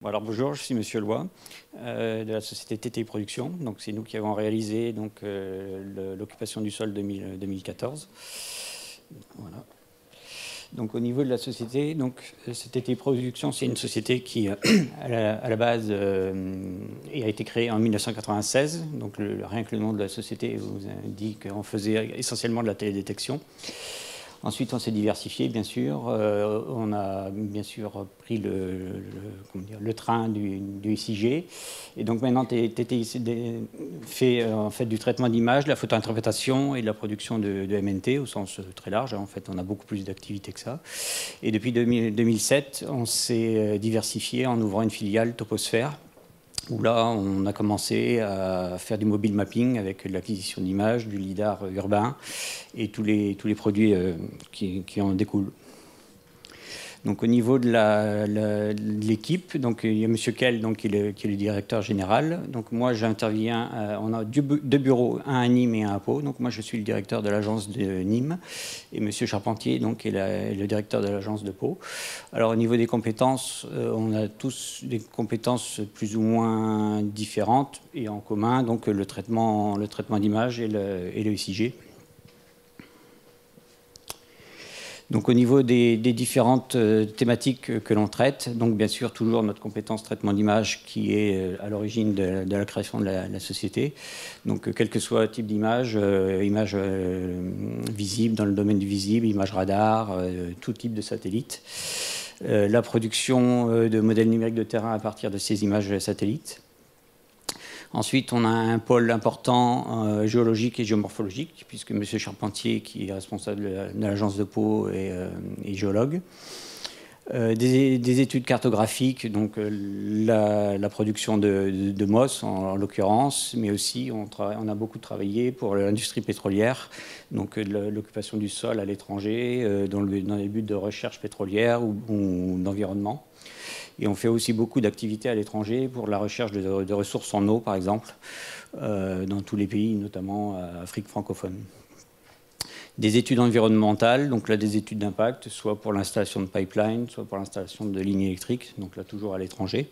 Bon, alors bonjour, je suis Monsieur Loy de la société TTI Production. Donc c'est nous qui avons réalisé l'occupation du sol 2014. Voilà. Donc au niveau de la société, donc TTI Production, c'est une société qui à la base a été créée en 1996. Donc rien que le nom de la société vous dit qu'on faisait essentiellement de la télédétection. Ensuite, on s'est diversifié, bien sûr. On a bien sûr pris le train du SIG. Et donc maintenant, TTI fait en fait du traitement d'image, de la photointerprétation et de la production de MNT au sens très large. En fait, on a beaucoup plus d'activités que ça. Et depuis 2007, on s'est diversifié en ouvrant une filiale Toposphère, où là, on a commencé à faire du mobile mapping avec de l'acquisition d'images, du lidar urbain et tous les produits qui en découlent. Donc, au niveau de l'équipe, donc il y a M. Kell, donc, qui est le directeur général. Donc, moi, j'interviens. On a deux bureaux, un à Nîmes et un à Pau. Donc, moi, je suis le directeur de l'agence de Nîmes. Et M. Charpentier, donc, est le directeur de l'agence de Pau. Alors, au niveau des compétences, on a tous des compétences plus ou moins différentes et en commun. Donc, le traitement d'image et le SIG. Donc au niveau des différentes thématiques que l'on traite, donc bien sûr toujours notre compétence traitement d'image qui est à l'origine de la création de la société. Donc quel que soit le type d'image, image visible dans le domaine du visible, image radar, tout type de satellite. La production de modèles numériques de terrain à partir de ces images satellites. Ensuite, on a un pôle important géologique et géomorphologique, puisque M. Charpentier, qui est responsable de l'agence de Pau, est géologue. Des études cartographiques, donc la production de MOS en l'occurrence, mais aussi on a beaucoup travaillé pour l'industrie pétrolière, donc l'occupation du sol à l'étranger, dans les buts de recherche pétrolière ou d'environnement. Et on fait aussi beaucoup d'activités à l'étranger pour la recherche de ressources en eau, par exemple, dans tous les pays, notamment Afrique francophone. Des études environnementales, donc là des études d'impact, soit pour l'installation de pipeline, soit pour l'installation de lignes électriques, donc là toujours à l'étranger.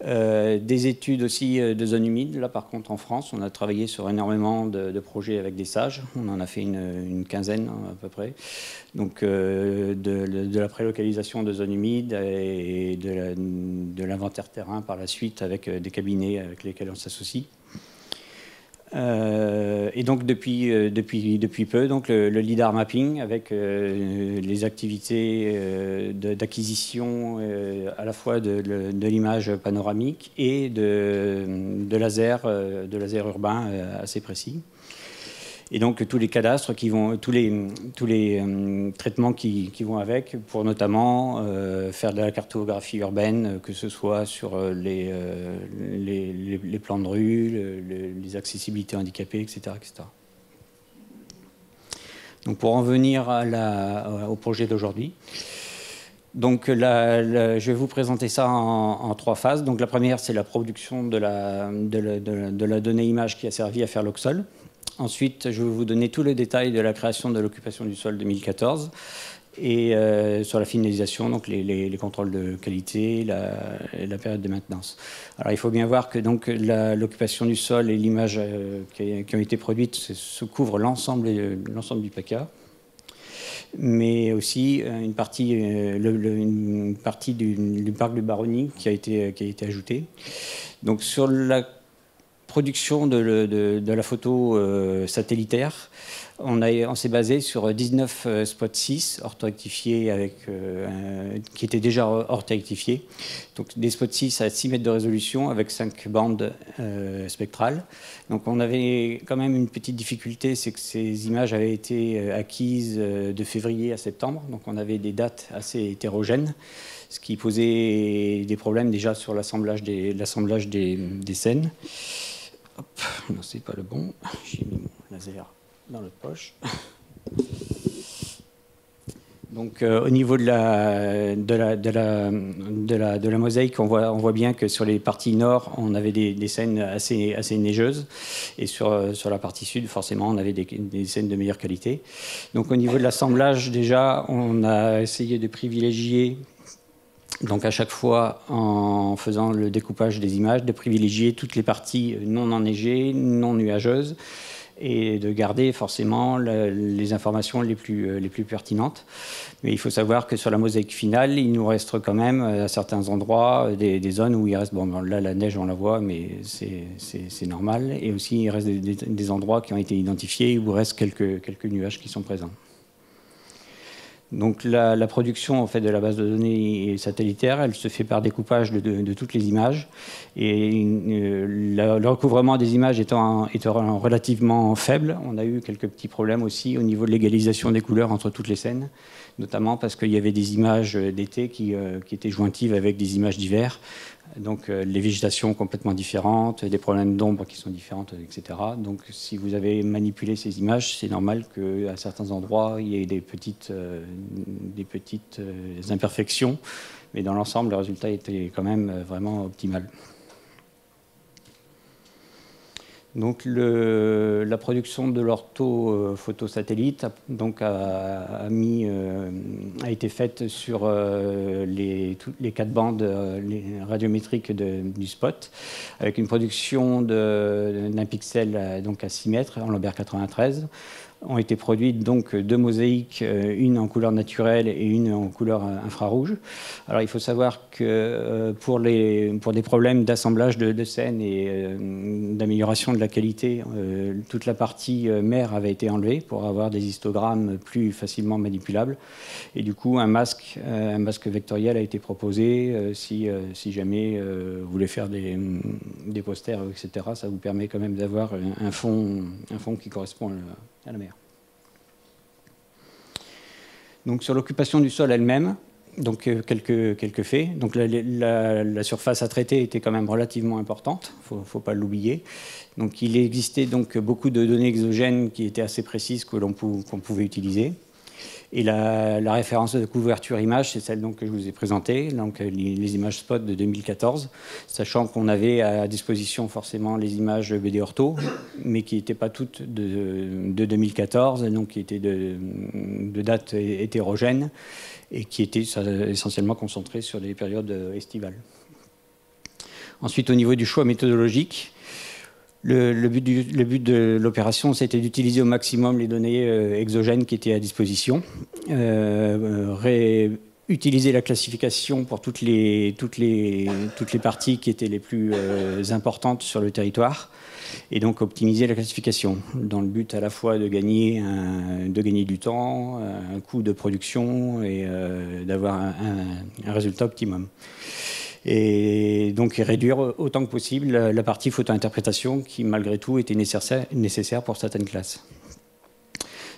Des études aussi de zones humides. Là, par contre, en France, on a travaillé sur énormément de projets avec des sages. On en a fait une quinzaine à peu près. Donc, de la prélocalisation de zones humides et de l'inventaire terrain par la suite avec des cabinets avec lesquels on s'associe. Et donc depuis peu, donc le lidar mapping avec les activités d'acquisition à la fois de l'image panoramique et de laser urbain assez précis. Et donc tous les cadastres qui vont, tous les traitements qui vont avec, pour notamment faire de la cartographie urbaine, que ce soit sur les plans de rue, les accessibilités handicapées, etc., etc. Donc pour en venir au projet d'aujourd'hui. Donc je vais vous présenter ça en trois phases. Donc la première, c'est la production de la donnée image qui a servi à faire l'OXOL. Ensuite, je vais vous donner tous les détails de la création de l'occupation du sol 2014 et sur la finalisation, donc les contrôles de qualité, la période de maintenance. Alors, il faut bien voir que l'occupation du sol et l'image qui ont été produites se couvrent l'ensemble du PACA, mais aussi une partie du parc du Baronnie qui a été ajoutée. Donc, sur la production de la photo satellitaire, on s'est basé sur 19 spots 6 orthorectifiés qui étaient déjà orthorectifiés. Donc des spots 6 à 6 mètres de résolution avec 5 bandes spectrales. Donc on avait quand même une petite difficulté, c'est que ces images avaient été acquises de février à septembre. Donc on avait des dates assez hétérogènes, ce qui posait des problèmes déjà sur l'assemblage des scènes. Hop, non, c'est pas le bon. J'ai mis mon laser dans l'autre poche. Donc, au niveau de la mosaïque, on voit bien que sur les parties nord, on avait des scènes assez neigeuses, et sur la partie sud, forcément, on avait des scènes de meilleure qualité. Donc, au niveau de l'assemblage, déjà, on a essayé de privilégier Donc à chaque fois, en faisant le découpage des images, de privilégier toutes les parties non enneigées, non nuageuses, et de garder forcément les informations les plus pertinentes. Mais il faut savoir que sur la mosaïque finale, il nous reste quand même à certains endroits des zones où il reste, bon là la neige on la voit, mais c'est normal, et aussi il reste des endroits qui ont été identifiés où il reste quelques nuages qui sont présents. Donc la production en fait, de la base de données satellitaire, elle se fait par découpage de toutes les images. Et le recouvrement des images étant relativement faible, on a eu quelques petits problèmes aussi au niveau de l'égalisation des couleurs entre toutes les scènes, notamment parce qu'il y avait des images d'été qui étaient jointives avec des images d'hiver. Donc les végétations complètement différentes, des problèmes d'ombre qui sont différentes, etc. Donc si vous avez manipulé ces images, c'est normal qu'à certains endroits, il y ait des petites imperfections. Mais dans l'ensemble, le résultat était quand même vraiment optimal. Donc la production de l'orthophotosatellite a été faite sur les 4 bandes radiométriques du spot, avec une production d'un pixel donc à 6 mètres en Lambert 93. Ont été produites donc 2 mosaïques, une en couleur naturelle et une en couleur infrarouge. Alors il faut savoir que pour des problèmes d'assemblage de scènes et d'amélioration de la qualité, toute la partie mère avait été enlevée pour avoir des histogrammes plus facilement manipulables. Et du coup, un masque vectoriel a été proposé si jamais vous voulez faire des posters, etc. Ça vous permet quand même d'avoir un fond qui correspond à la mer. Donc sur l'occupation du sol elle-même, donc quelques faits. Donc la surface à traiter était quand même relativement importante, faut pas l'oublier. Donc il existait donc beaucoup de données exogènes qui étaient assez précises qu'on pouvait utiliser. Et la référence de couverture image, c'est celle donc, que je vous ai présentée, donc les images spot de 2014, sachant qu'on avait à disposition forcément les images BD Ortho, mais qui n'étaient pas toutes de 2014, donc qui étaient de dates hétérogènes et qui étaient essentiellement concentrées sur des périodes estivales. Ensuite, au niveau du choix méthodologique, le but de l'opération, c'était d'utiliser au maximum les données exogènes qui étaient à disposition, utiliser la classification pour toutes les parties qui étaient les plus importantes sur le territoire, et donc optimiser la classification, dans le but à la fois de gagner du temps, un coût de production et d'avoir un résultat optimum. Et donc réduire autant que possible la partie photo-interprétation qui, malgré tout, était nécessaire pour certaines classes.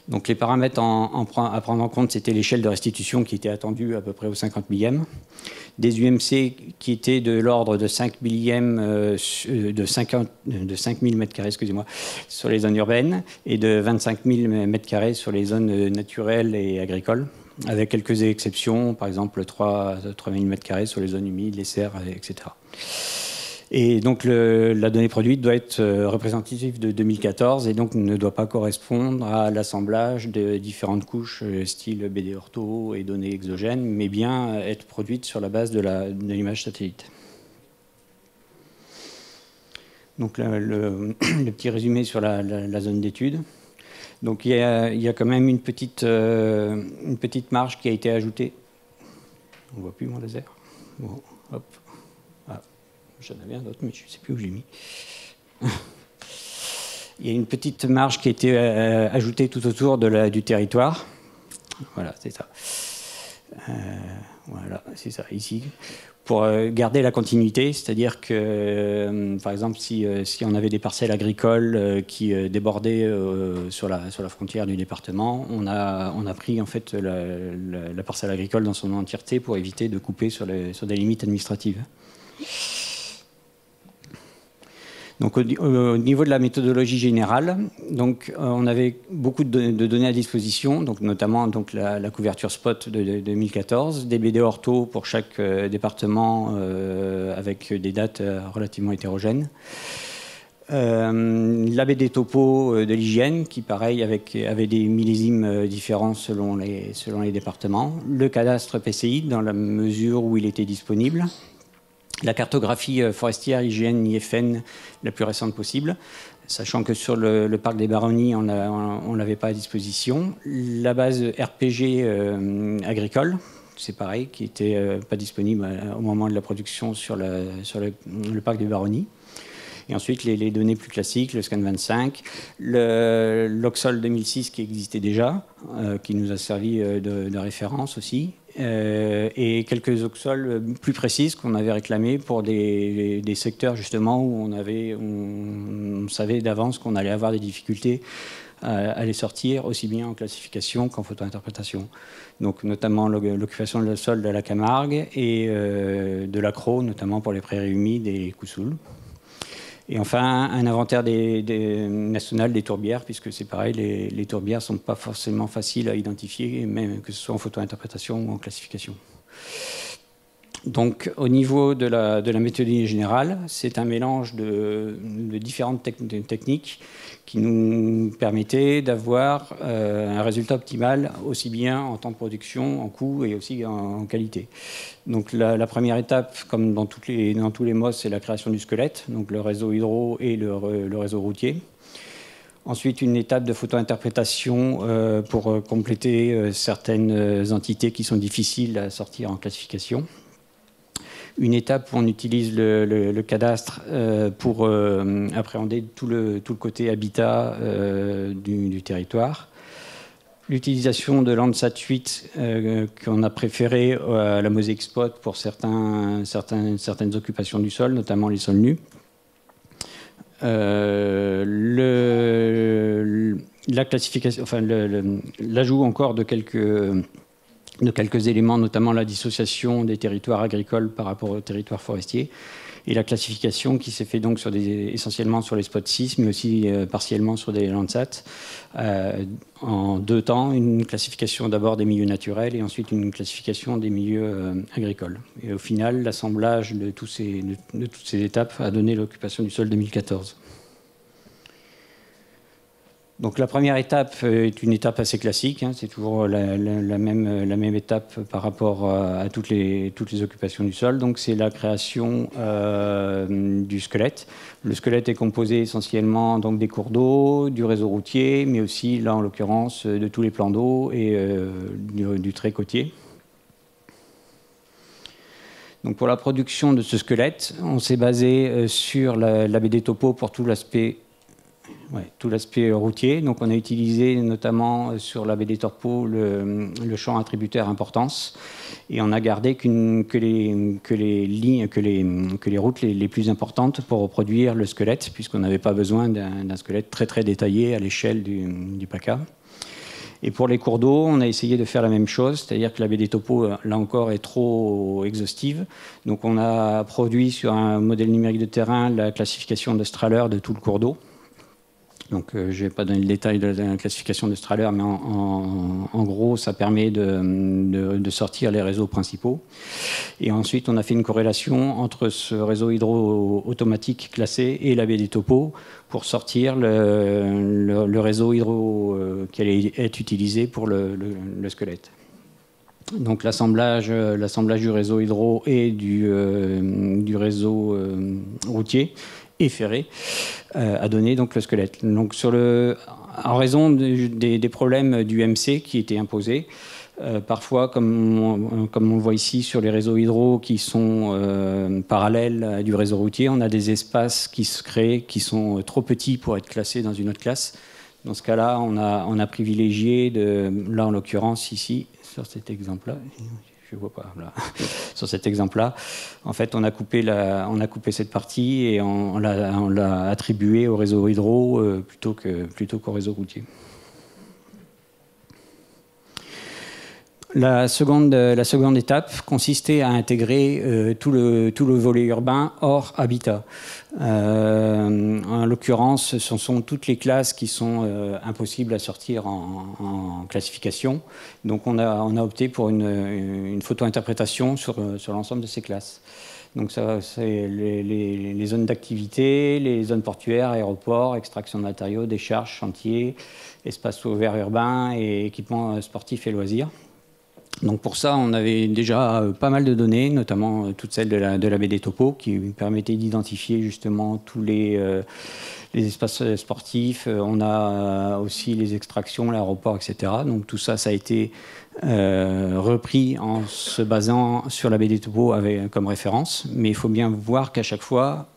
Donc les paramètres à prendre en compte, c'était l'échelle de restitution qui était attendue à peu près au 50 millième, des UMC qui étaient de l'ordre de 5 millièmes de 5000 m2, excusez-moi, sur les zones urbaines et de 25 000 m2 sur les zones naturelles et agricoles, avec quelques exceptions, par exemple 3 000 m2 sur les zones humides, les serres, etc. Et donc la donnée produite doit être représentative de 2014 et donc ne doit pas correspondre à l'assemblage de différentes couches style BD Ortho et données exogènes, mais bien être produite sur la base de l'image satellite. Donc le petit résumé sur la zone d'étude. Donc il y a quand même une petite marge qui a été ajoutée. On ne voit plus mon laser. Bon, hop. Ah, j'en avais un autre, mais je ne sais plus où j'ai mis. Il y a une petite marge qui a été ajoutée tout autour du territoire. Voilà, c'est ça. Voilà, c'est ça, ici. Pour garder la continuité, c'est-à-dire que, par exemple, si on avait des parcelles agricoles qui débordaient sur la frontière du département, on a pris en fait la parcelle agricole dans son entièreté pour éviter de couper sur des limites administratives. Donc, au niveau de la méthodologie générale, donc, on avait beaucoup de données à disposition, donc, notamment donc, la couverture spot de 2014, des BD Ortho pour chaque département avec des dates relativement hétérogènes. L'ABD topo de l'hygiène, qui pareil avait des millésimes différents selon les départements. Le cadastre PCI, dans la mesure où il était disponible. La cartographie forestière hygiène IFN la plus récente possible, sachant que sur le parc des Baronnies, on ne l'avait pas à disposition. La base RPG agricole, c'est pareil, qui n'était pas disponible au moment de la production sur le parc des Baronnies. Et ensuite, les données plus classiques, le Scan 25, l'Oxol 2006 qui existait déjà, qui nous a servi de référence aussi, et quelques Oxol plus précises qu'on avait réclamées pour des secteurs justement où on savait d'avance qu'on allait avoir des difficultés à les sortir, aussi bien en classification qu'en photo-interprétation. Donc notamment l'occupation de la sol de la Camargue et de l'accro, notamment pour les prairies humides et les coussouls. Et enfin, un inventaire national des tourbières, puisque c'est pareil, les tourbières ne sont pas forcément faciles à identifier, même que ce soit en photo-interprétation ou en classification. Donc, au niveau de la méthodologie générale, c'est un mélange de différentes techniques qui nous permettaient d'avoir un résultat optimal, aussi bien en temps de production, en coût et aussi en qualité. Donc, la première étape, comme dans tous les MOS, c'est la création du squelette, donc le réseau hydro et le réseau routier. Ensuite, une étape de photo-interprétation pour compléter certaines entités qui sont difficiles à sortir en classification. Une étape où on utilise le cadastre pour appréhender tout le côté habitat du territoire. L'utilisation de Landsat 8 qu'on a préféré à la Mosaic Spot pour certaines occupations du sol, notamment les sols nus. La classification, enfin l'ajout encore de quelques éléments, notamment la dissociation des territoires agricoles par rapport aux territoires forestiers, et la classification qui s'est fait donc essentiellement sur les spots 6, mais aussi partiellement sur des Landsat, en deux temps, une classification d'abord des milieux naturels et ensuite une classification des milieux agricoles. Et au final, l'assemblage de toutes ces étapes a donné l'occupation du sol 2014. Donc la première étape est une étape assez classique, hein, c'est toujours la même étape par rapport à toutes les occupations du sol. Donc c'est la création du squelette. Le squelette est composé essentiellement donc, des cours d'eau, du réseau routier, mais aussi là en l'occurrence de tous les plans d'eau et du trait côtier. Donc pour la production de ce squelette, on s'est basé sur l'ABD topo pour tout l'aspect routier. Donc on a utilisé notamment sur l'ABD topo le champ attributaire importance et on a gardé que les routes les plus importantes pour reproduire le squelette, puisqu'on n'avait pas besoin d'un squelette très très détaillé à l'échelle du PACA. Et pour les cours d'eau, on a essayé de faire la même chose, c'est-à-dire que la BD topo, là encore, est trop exhaustive. Donc on a produit sur un modèle numérique de terrain la classification de Strahler de tout le cours d'eau. Donc je ne vais pas donner le détail de la classification de Strahler, mais en gros, ça permet de sortir les réseaux principaux. Et ensuite, on a fait une corrélation entre ce réseau hydro automatique classé et la BD topo pour sortir le réseau hydro qui allait être utilisé pour le squelette. Donc l'assemblage du réseau hydro et du réseau routier et ferré a donné donc le squelette. Donc en raison des problèmes du MC qui étaient imposés, parfois, comme on le voit ici sur les réseaux hydro qui sont parallèles du réseau routier, on a des espaces qui se créent qui sont trop petits pour être classés dans une autre classe. Dans ce cas-là, on a privilégié, là en l'occurrence ici, sur cet exemple-là, je ne vois pas là, sur cet exemple-là, en fait, on a coupé cette partie et on l'a attribuée au réseau hydro plutôt qu'au réseau routier. La seconde étape consistait à intégrer tout le volet urbain hors habitat. En l'occurrence, ce sont toutes les classes qui sont impossibles à sortir en classification. Donc on a opté pour une photo-interprétation sur l'ensemble de ces classes. Donc ça, c'est les zones d'activité, les zones portuaires, aéroports, extraction de matériaux, décharges, chantiers, espaces ouverts urbains et équipements sportifs et loisirs. Donc pour ça, on avait déjà pas mal de données, notamment toutes celles de la BD Topo, qui permettaient d'identifier justement tous les espaces sportifs. On a aussi les extractions, l'aéroport, etc. Donc tout ça, ça a été repris en se basant sur la BD Topo comme référence. Mais il faut bien voir qu'à chaque fois,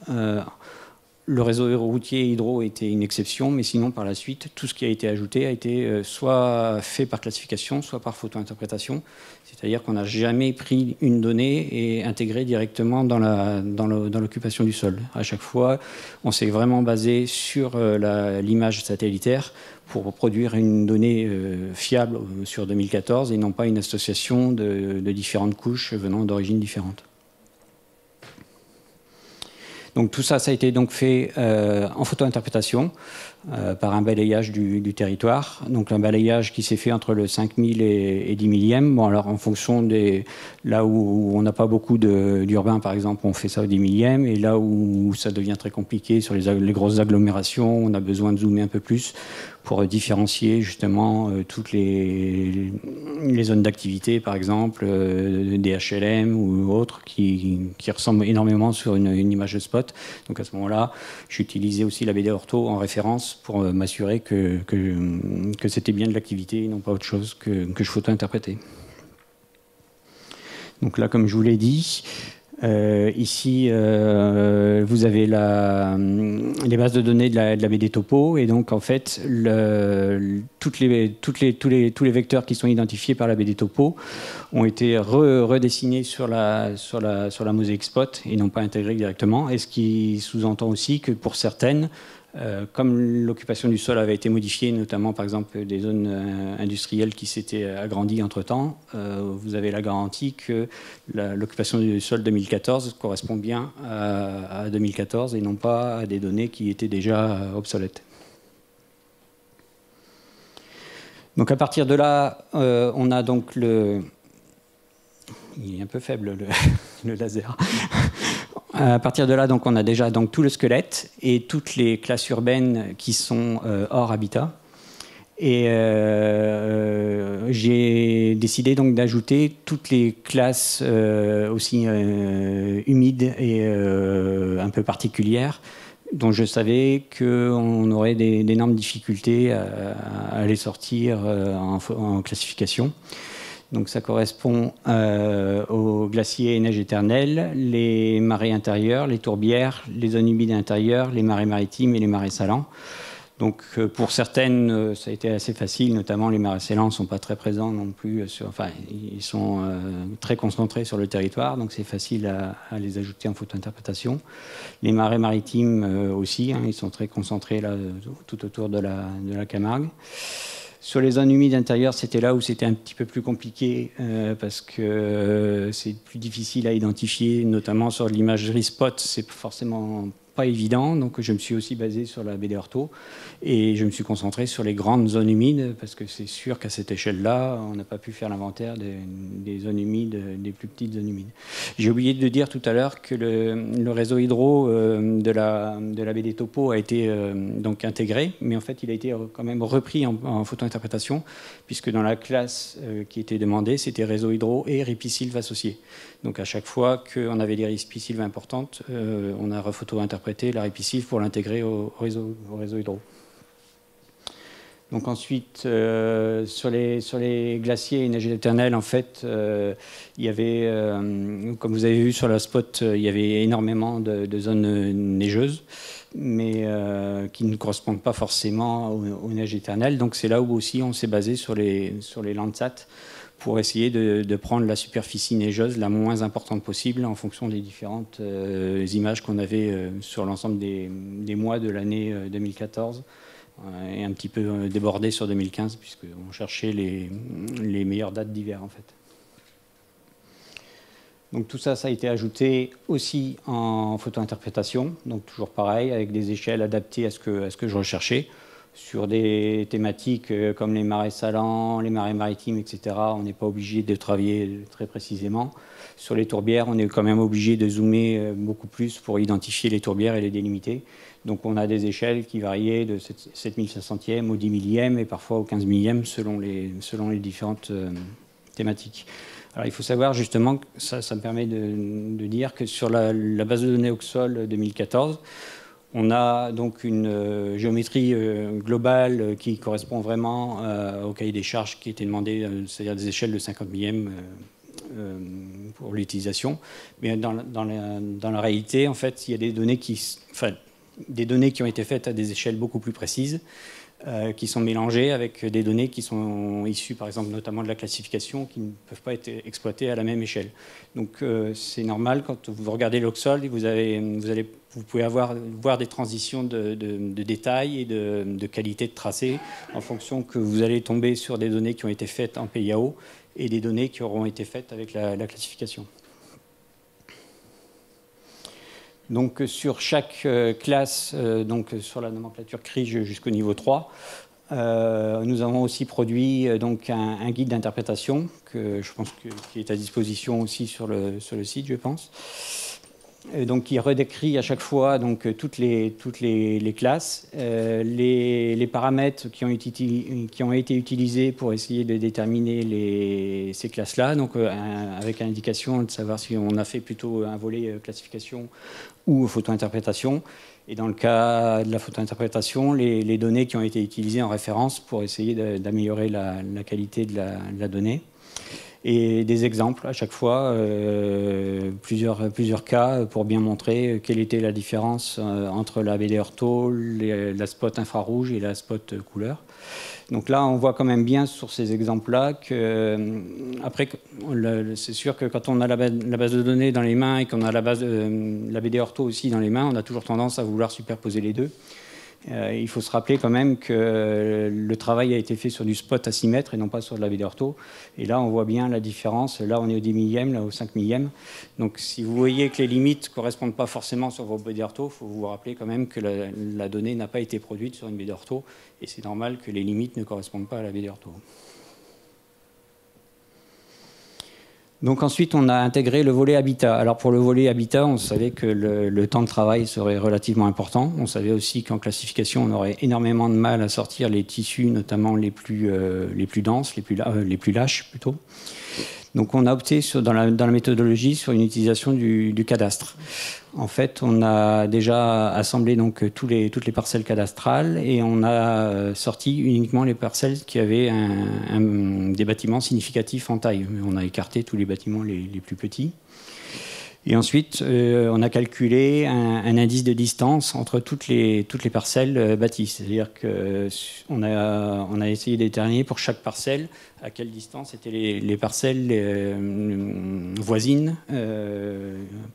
le réseau routier hydro était une exception, mais sinon, par la suite, tout ce qui a été ajouté a été soit fait par classification, soit par photo-interprétation. C'est-à-dire qu'on n'a jamais pris une donnée et intégré directement dans l'occupation du sol. À chaque fois, on s'est vraiment basé sur l'image satellitaire pour produire une donnée fiable sur 2014 et non pas une association de différentes couches venant d'origines différentes. Donc tout ça, ça a été donc fait en photo-interprétation par un balayage du territoire. Donc un balayage qui s'est fait entre le 5000 et 10 millième. Bon, alors en fonction des... Là où on n'a pas beaucoup d'urbain, par exemple, on fait ça au 10 millième. Et là où ça devient très compliqué, sur les grosses agglomérations, on a besoin de zoomer un peu plus pour différencier justement toutes les zones d'activité, par exemple, des HLM ou autres, qui ressemblent énormément sur une image de spot. Donc à ce moment-là, j'utilisais aussi la BD Ortho en référence pour m'assurer que c'était bien de l'activité et non pas autre chose que je photo-interprétais. Donc là, comme je vous l'ai dit, ici, vous avez les bases de données de la BD Topo, et donc en fait, tous les vecteurs qui sont identifiés par la BD Topo ont été redessinés sur la mosaïque spot et non pas intégrés directement, et ce qui sous-entend aussi que pour certaines, comme l'occupation du sol avait été modifiée, notamment par exemple des zones industrielles qui s'étaient agrandies entre-temps, vous avez la garantie que l'occupation du sol 2014 correspond bien à 2014 et non pas à des données qui étaient déjà obsolètes. Donc à partir de là, on a donc le... Il est un peu faible le laser. À partir de là, donc, on a déjà donc, tout le squelette et toutes les classes urbaines qui sont hors habitat. Et j'ai décidé donc d'ajouter toutes les classes aussi humides et un peu particulières, dont je savais qu'on aurait d'énormes difficultés à les sortir en classification. Donc ça correspond aux glaciers et neiges éternelles, les marais intérieurs, les tourbières, les zones humides intérieures, les marais maritimes et les marais salants. Donc pour certaines, ça a été assez facile, notamment les marais salants ne sont pas très présents non plus, enfin ils sont très concentrés sur le territoire, donc c'est facile à les ajouter en photo-interprétation. Les marais maritimes aussi, hein, ils sont très concentrés là, tout autour de la Camargue. Sur les zones humides intérieures, c'était là où c'était un petit peu plus compliqué parce que c'est plus difficile à identifier, notamment sur l'imagerie spot, c'est forcément pas évident. Donc je me suis aussi basé sur la BD Ortho et je me suis concentré sur les grandes zones humides parce que c'est sûr qu'à cette échelle-là, on n'a pas pu faire l'inventaire des zones humides, des plus petites zones humides. J'ai oublié de dire tout à l'heure que le réseau hydro de la BD Topo a été donc intégré, mais en fait il a été quand même repris en photo-interprétation puisque dans la classe qui était demandée, c'était réseau hydro et ripisylve associés. Donc à chaque fois qu'on avait des ripisylves importantes, on a rephoto-interprété la ripisylve pour l'intégrer au réseau hydro. Donc ensuite, sur les glaciers et neiges éternelles, en fait, il y avait, comme vous avez vu sur la spot, il y avait énormément de zones neigeuses, mais qui ne correspondent pas forcément aux neiges éternelles. Donc c'est là où aussi on s'est basé sur les Landsat pour essayer de prendre la superficie neigeuse la moins importante possible en fonction des différentes images qu'on avait sur l'ensemble des mois de l'année 2014 et un petit peu débordé sur 2015 puisqu'on cherchait les meilleures dates d'hiver en fait. Donc tout ça, ça a été ajouté aussi en photo-interprétation, donc toujours pareil, avec des échelles adaptées à ce que je recherchais. Sur des thématiques comme les marais salants, les marais maritimes, etc., on n'est pas obligé de travailler très précisément. Sur les tourbières, on est quand même obligé de zoomer beaucoup plus pour identifier les tourbières et les délimiter. Donc on a des échelles qui variaient de 7500e au 10 millième et parfois au 15 millième selon les différentes thématiques. Alors il faut savoir justement, que ça me permet de dire que sur la base de données Oxol 2014, on a donc une géométrie globale qui correspond vraiment au cahier des charges qui était demandé, c'est-à-dire des échelles de 50 millième pour l'utilisation. Mais dans la réalité, en fait, il y a des données qui ont été faites à des échelles beaucoup plus précises, qui sont mélangées avec des données qui sont issues, par exemple, notamment de la classification, qui ne peuvent pas être exploitées à la même échelle. Donc, c'est normal, quand vous regardez l'Oxol, vous pouvez voir des transitions de détails et de qualité de tracé en fonction que vous allez tomber sur des données qui ont été faites en PIAO et des données qui auront été faites avec la classification. Donc sur chaque classe, donc sur la nomenclature CRI jusqu'au niveau 3, nous avons aussi produit donc un guide d'interprétation que je pense qui est à disposition aussi sur le site, je pense. Donc qui redécrit à chaque fois donc toutes les classes, les paramètres qui ont été utilisés pour essayer de déterminer ces classes-là, donc avec l'indication de savoir si on a fait plutôt un volet classification ou photo-interprétation. Et dans le cas de la photo-interprétation, les données qui ont été utilisées en référence pour essayer d'améliorer la qualité de la donnée. Et des exemples à chaque fois, plusieurs cas pour bien montrer quelle était la différence entre la BD ortho, la spot infrarouge et la spot couleur. Donc là, on voit quand même bien sur ces exemples-là que, après, c'est sûr que quand on a la base de données dans les mains et qu'on a la BD ortho aussi dans les mains, on a toujours tendance à vouloir superposer les deux. Il faut se rappeler quand même que le travail a été fait sur du spot à 6 mètres et non pas sur de la BD ortho. Et là, on voit bien la différence. Là, on est au 10 millième, là, au 5 millième. Donc, si vous voyez que les limites ne correspondent pas forcément sur vos BD ortho, il faut vous rappeler quand même que la donnée n'a pas été produite sur une BD ortho. Et c'est normal que les limites ne correspondent pas à la BD ortho. Donc ensuite, on a intégré le volet habitat. Alors pour le volet habitat, on savait que le temps de travail serait relativement important. On savait aussi qu'en classification, on aurait énormément de mal à sortir les tissus, notamment les plus denses, les plus lâches plutôt. Donc on a opté dans la méthodologie sur une utilisation du cadastre. En fait, on a déjà assemblé donc toutes les parcelles cadastrales et on a sorti uniquement les parcelles qui avaient des bâtiments significatifs en taille. On a écarté tous les bâtiments les plus petits. Et ensuite, on a calculé un indice de distance entre toutes les parcelles bâties. C'est-à-dire qu'on a essayé de déterminer pour chaque parcelle à quelle distance étaient les parcelles voisines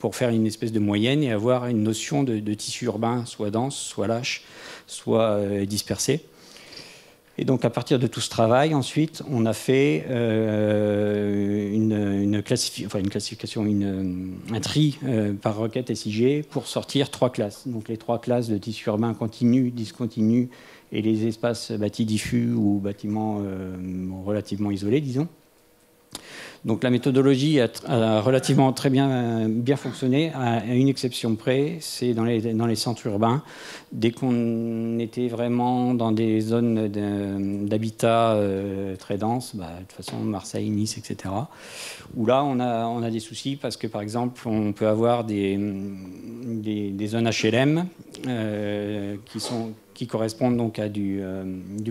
pour faire une espèce de moyenne et avoir une notion de tissu urbain, soit dense, soit lâche, soit dispersé. Et donc, à partir de tout ce travail, ensuite, on a fait une classification, un tri par requête SIG pour sortir 3 classes. Donc, les 3 classes de tissu urbain continu, discontinu et les espaces bâtis diffus ou bâtiments relativement isolés, disons. Donc la méthodologie a relativement très bien fonctionné, à une exception près, c'est dans les centres urbains. Dès qu'on était vraiment dans des zones d'habitat très denses, de toute façon Marseille, Nice, etc., où là on a des soucis parce que par exemple on peut avoir des zones HLM qui correspondent donc à du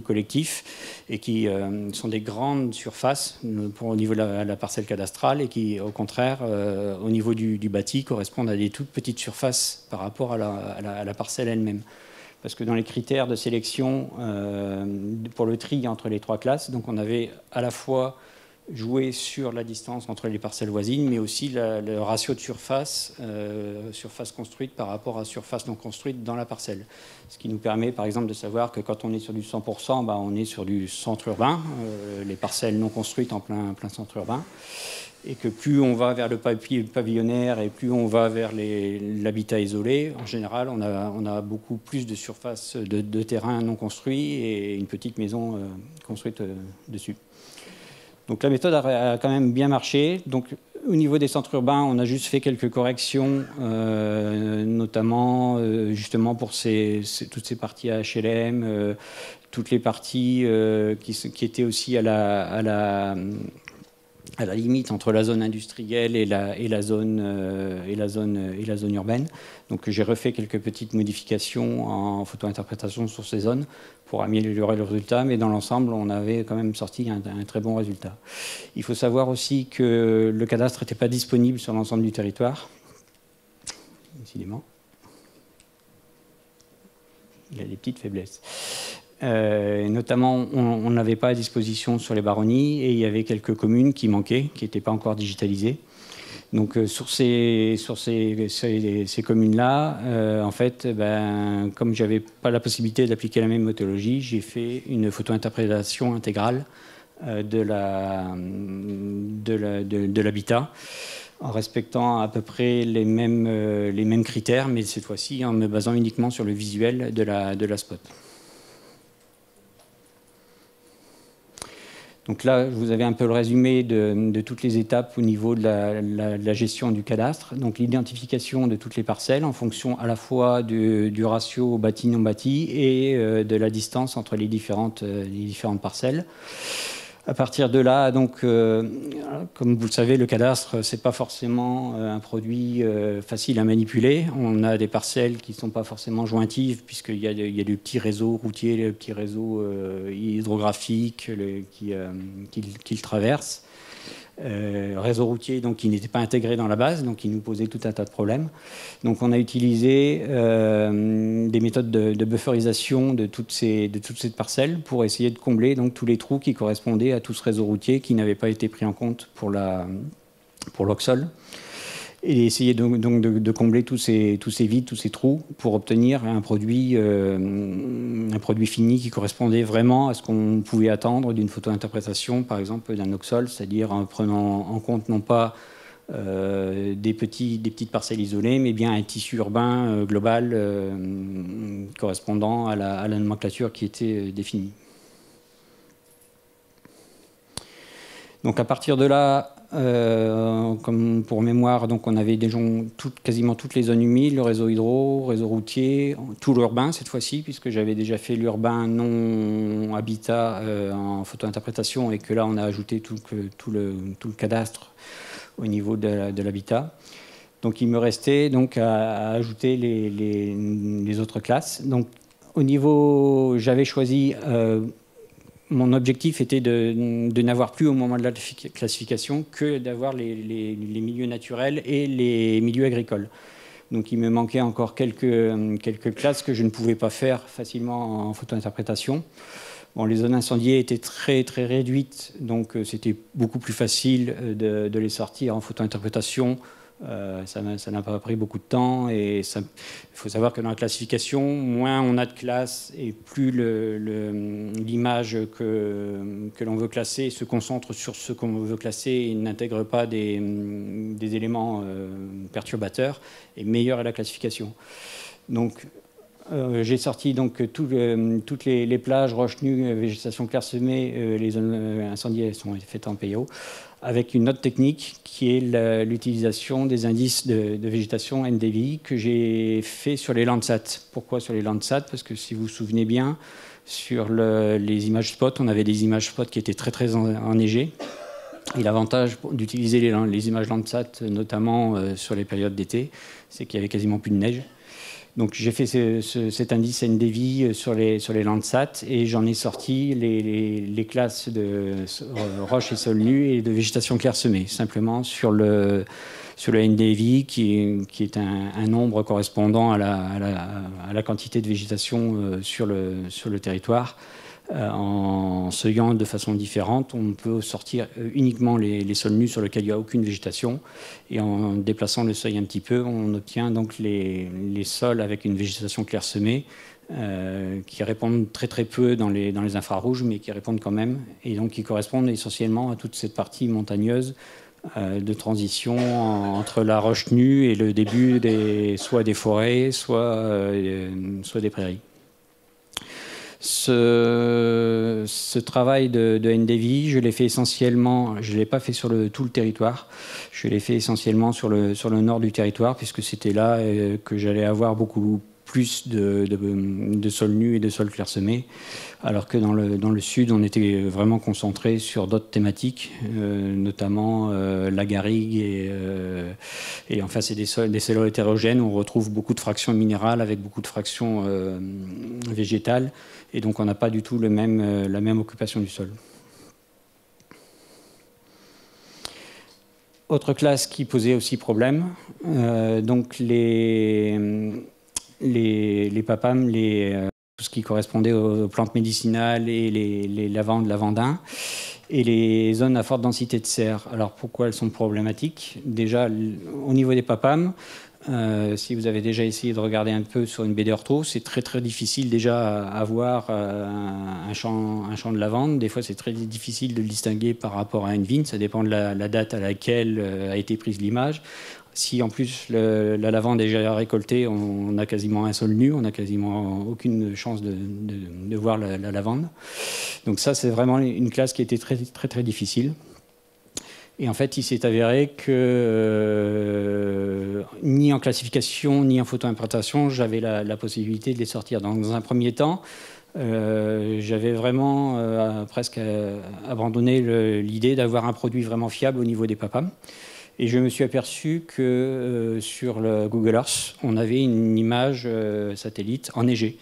collectif et qui sont des grandes surfaces au niveau de la parcelle cadastrale et qui, au contraire, au niveau du bâti, correspondent à des toutes petites surfaces par rapport à la parcelle elle-même. Parce que dans les critères de sélection pour le tri entre les 3 classes, donc on avait à la fois jouer sur la distance entre les parcelles voisines, mais aussi le ratio de surface construite par rapport à surface non construite dans la parcelle. Ce qui nous permet, par exemple, de savoir que quand on est sur du 100%, on est sur du centre urbain, les parcelles non construites en plein centre urbain. et que plus on va vers le pavillonnaire et plus on va vers l'habitat isolé, en général, on a beaucoup plus de surface de terrain non construit et une petite maison construite dessus. Donc la méthode a quand même bien marché. Donc, au niveau des centres urbains, on a juste fait quelques corrections, notamment justement pour toutes ces parties à HLM, toutes les parties qui étaient aussi à la limite entre la zone industrielle et la zone urbaine. Donc j'ai refait quelques petites modifications en photo-interprétation sur ces zones pour améliorer le résultat, mais dans l'ensemble, on avait quand même sorti un très bon résultat. Il faut savoir aussi que le cadastre n'était pas disponible sur l'ensemble du territoire, décidément. Il a des petites faiblesses. Notamment, on n'avait pas à disposition sur les baronnies et il y avait quelques communes qui manquaient, qui n'étaient pas encore digitalisées. Donc sur ces communes-là, en fait, comme je n'avais pas la possibilité d'appliquer la même méthodologie, j'ai fait une photo-interprétation intégrale de l'habitat, en respectant à peu près les mêmes critères, mais cette fois-ci en me basant uniquement sur le visuel de la spot. Donc là, vous avez un peu le résumé de toutes les étapes au niveau de la gestion du cadastre. Donc l'identification de toutes les parcelles en fonction à la fois du ratio bâti-non bâti et de la distance entre les différentes parcelles. À partir de là, donc, comme vous le savez, le cadastre, ce n'est pas forcément un produit facile à manipuler. On a des parcelles qui ne sont pas forcément jointives, puisqu'il y a des petits réseaux routiers, des petits réseaux hydrographiques qui le traversent. Réseau routier donc, qui n'était pas intégré dans la base, donc qui nous posait tout un tas de problèmes. Donc on a utilisé des méthodes de bufferisation de toutes ces parcelles pour essayer de combler donc, tous les trous qui correspondaient à tout ce réseau routier qui n'avait pas été pris en compte pour l'Oxol. Et essayer donc de combler tous ces vides, tous ces trous, pour obtenir un produit fini qui correspondait vraiment à ce qu'on pouvait attendre d'une photo-interprétation, par exemple d'un Oxol, c'est-à-dire en prenant en compte non pas des petites parcelles isolées, mais bien un tissu urbain global correspondant à la nomenclature qui était définie. Donc à partir de là, comme pour mémoire, donc on avait quasiment toutes les zones humides, le réseau hydro, réseau routier, tout l'urbain cette fois-ci, puisque j'avais déjà fait l'urbain non habitat en photo-interprétation et que là on a ajouté tout le cadastre au niveau de l'habitat. Donc il me restait donc à ajouter les autres classes. Donc au niveau, j'avais choisi... mon objectif était de n'avoir plus au moment de la classification que d'avoir les milieux naturels et les milieux agricoles. Donc il me manquait encore quelques classes que je ne pouvais pas faire facilement en photo-interprétation. Bon, les zones incendiées étaient très, très réduites, donc c'était beaucoup plus facile de les sortir en photo-interprétation. Ça n'a pas pris beaucoup de temps et il faut savoir que dans la classification, moins on a de classes et plus l'image que l'on veut classer se concentre sur ce qu'on veut classer et n'intègre pas des éléments perturbateurs, et meilleure est la classification. Donc j'ai sorti donc toutes les plages, roches nues, végétation clairsemée, les zones incendiées sont faites en PO, avec une autre technique qui est l'utilisation des indices de végétation NDVI que j'ai fait sur les Landsat. Pourquoi sur les Landsat? Parce que si vous vous souvenez bien, sur les images spot, on avait des images spot qui étaient très très enneigées. Et l'avantage d'utiliser les images Landsat, notamment sur les périodes d'été, c'est qu'il y avait quasiment plus de neige. Donc j'ai fait cet indice NDVI sur les Landsat et j'en ai sorti les classes de roches et sols nus et de végétation clairsemée, simplement sur le NDVI qui est un nombre correspondant à la quantité de végétation sur le territoire. En seuillant de façon différente, on peut sortir uniquement les sols nus sur lesquels il n'y a aucune végétation, et en déplaçant le seuil un petit peu, on obtient donc les sols avec une végétation clairsemée qui répondent très très peu dans les infrarouges, mais qui répondent quand même, et donc qui correspondent essentiellement à toute cette partie montagneuse de transition entre la roche nue et le début soit des forêts, soit des prairies. Ce travail de NDVI, je l'ai fait essentiellement, je ne l'ai pas fait sur tout le territoire, je l'ai fait essentiellement sur le nord du territoire, puisque c'était là que j'allais avoir beaucoup plus de sols nus et de sols clairsemés, alors que dans le sud, on était vraiment concentré sur d'autres thématiques, notamment la garrigue, et enfin c'est des sols hétérogènes où on retrouve beaucoup de fractions minérales avec beaucoup de fractions végétales, et donc on n'a pas du tout la même occupation du sol. Autre classe qui posait aussi problème, donc les papam, tout ce qui correspondait aux plantes médicinales et les lavandes, lavandins, et les zones à forte densité de serre. Alors pourquoi elles sont problématiques? Déjà, au niveau des papam, si vous avez déjà essayé de regarder un peu sur une baie d'ortho, c'est très très difficile déjà à voir un champ de lavande. Des fois, c'est très difficile de le distinguer par rapport à une vigne. Ça dépend de la date à laquelle a été prise l'image. Si en plus la lavande est déjà récoltée, on a quasiment un sol nu, on n'a quasiment aucune chance de voir la lavande. Donc ça, c'est vraiment une classe qui a été très très très difficile. Et en fait, il s'est avéré que ni en classification, ni en photo-implantation, j'avais la possibilité de les sortir. Donc, dans un premier temps, j'avais vraiment presque abandonné l'idée d'avoir un produit vraiment fiable au niveau des papam. Et je me suis aperçu que sur le Google Earth, on avait une image satellite enneigée.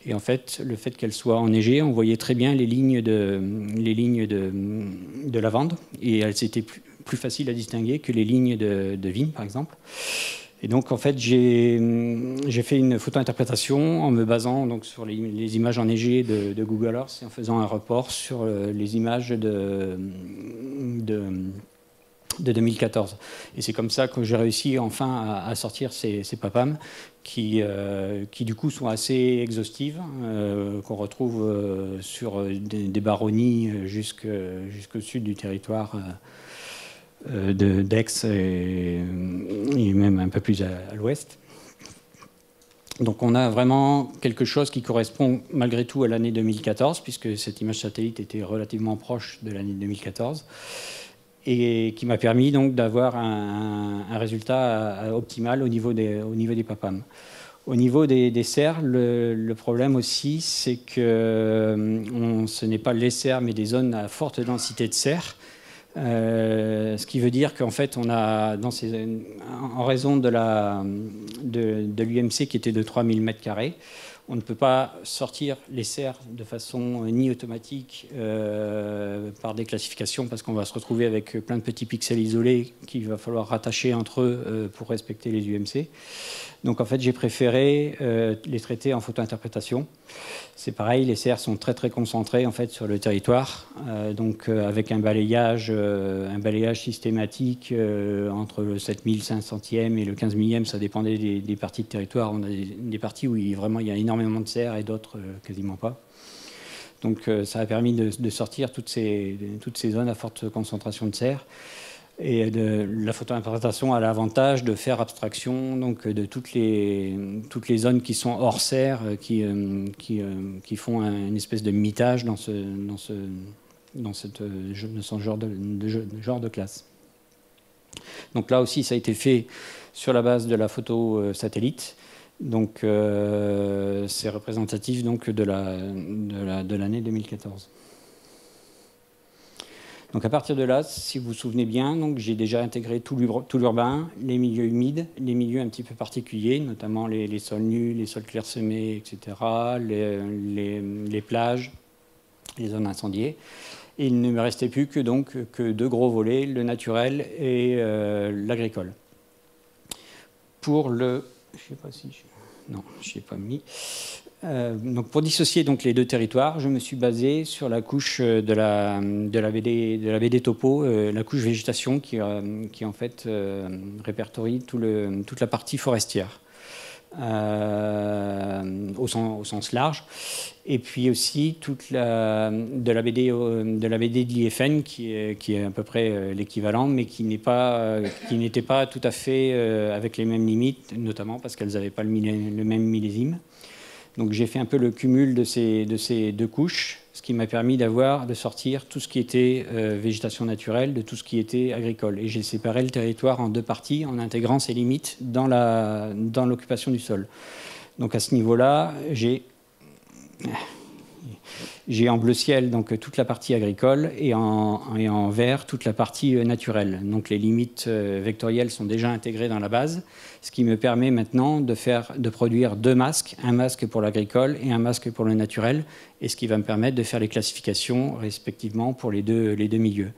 Et en fait, le fait qu'elle soit enneigée, on voyait très bien les lignes de lavande. Et elles étaient plus faciles à distinguer que les lignes de vigne, par exemple. Et donc, en fait, j'ai fait une photo-interprétation en me basant donc, sur les images enneigées de Google Earth et en faisant un report sur les images de 2014. Et c'est comme ça que j'ai réussi enfin à sortir ces papam qui du coup sont assez exhaustives, qu'on retrouve sur des baronnies jusqu'au sud du territoire d'Aix et même un peu plus à l'ouest. Donc on a vraiment quelque chose qui correspond malgré tout à l'année 2014, puisque cette image satellite était relativement proche de l'année 2014. Et qui m'a permis donc d'avoir un résultat optimal au niveau des papam. Au niveau des serres, le problème aussi, c'est que ce n'est pas les serres, mais des zones à forte densité de serres. Ce qui veut dire qu'en fait, on a, en raison de l'UMC qui était de 3000 m², on ne peut pas sortir les serres de façon ni automatique par déclassification, parce qu'on va se retrouver avec plein de petits pixels isolés qu'il va falloir rattacher entre eux pour respecter les UMC. Donc en fait, j'ai préféré les traiter en photo-interprétation. C'est pareil, les serres sont très très concentrées en fait sur le territoire, donc avec un balayage systématique entre le 7500e et le 15 millième, ça dépendait des parties de territoire. On a des parties où vraiment il y a énormément de serres et d'autres quasiment pas. Donc ça a permis de sortir toutes ces zones à forte concentration de serres. Et la photo-interprétation a l'avantage de faire abstraction donc, de toutes les zones qui sont hors serre, qui font une espèce de mitage dans ce genre de classe. Donc là aussi, ça a été fait sur la base de la photo satellite. Donc c'est représentatif donc, de l'année 2014. Donc à partir de là, si vous vous souvenez bien, j'ai déjà intégré tout l'urbain, les milieux humides, les milieux un petit peu particuliers, notamment les sols nus, les sols clairsemés, etc., les plages, les zones incendiées. Et il ne me restait plus que deux gros volets, le naturel et l'agricole. Pour le... Je ne sais pas si... Non, je n'y ai pas mis... donc pour dissocier donc les deux territoires, je me suis basé sur la couche de la BD topo, la couche végétation qui en fait répertorie toute la partie forestière. au sens large. Et puis aussi de la BD de l'IFN qui est à peu près l'équivalent, mais qui n'était pas tout à fait avec les mêmes limites, notamment parce qu'elles n'avaient pas le même millésime. Donc j'ai fait un peu le cumul de ces deux couches, ce qui m'a permis de sortir tout ce qui était végétation naturelle de tout ce qui était agricole. Et j'ai séparé le territoire en deux parties en intégrant ces limites dans l'occupation du sol. Donc à ce niveau-là, j'ai en bleu ciel donc toute la partie agricole et en vert toute la partie naturelle. Donc les limites vectorielles sont déjà intégrées dans la base, ce qui me permet maintenant de produire deux masques, un masque pour l'agricole et un masque pour le naturel, et ce qui va me permettre de faire les classifications respectivement pour les deux milieux.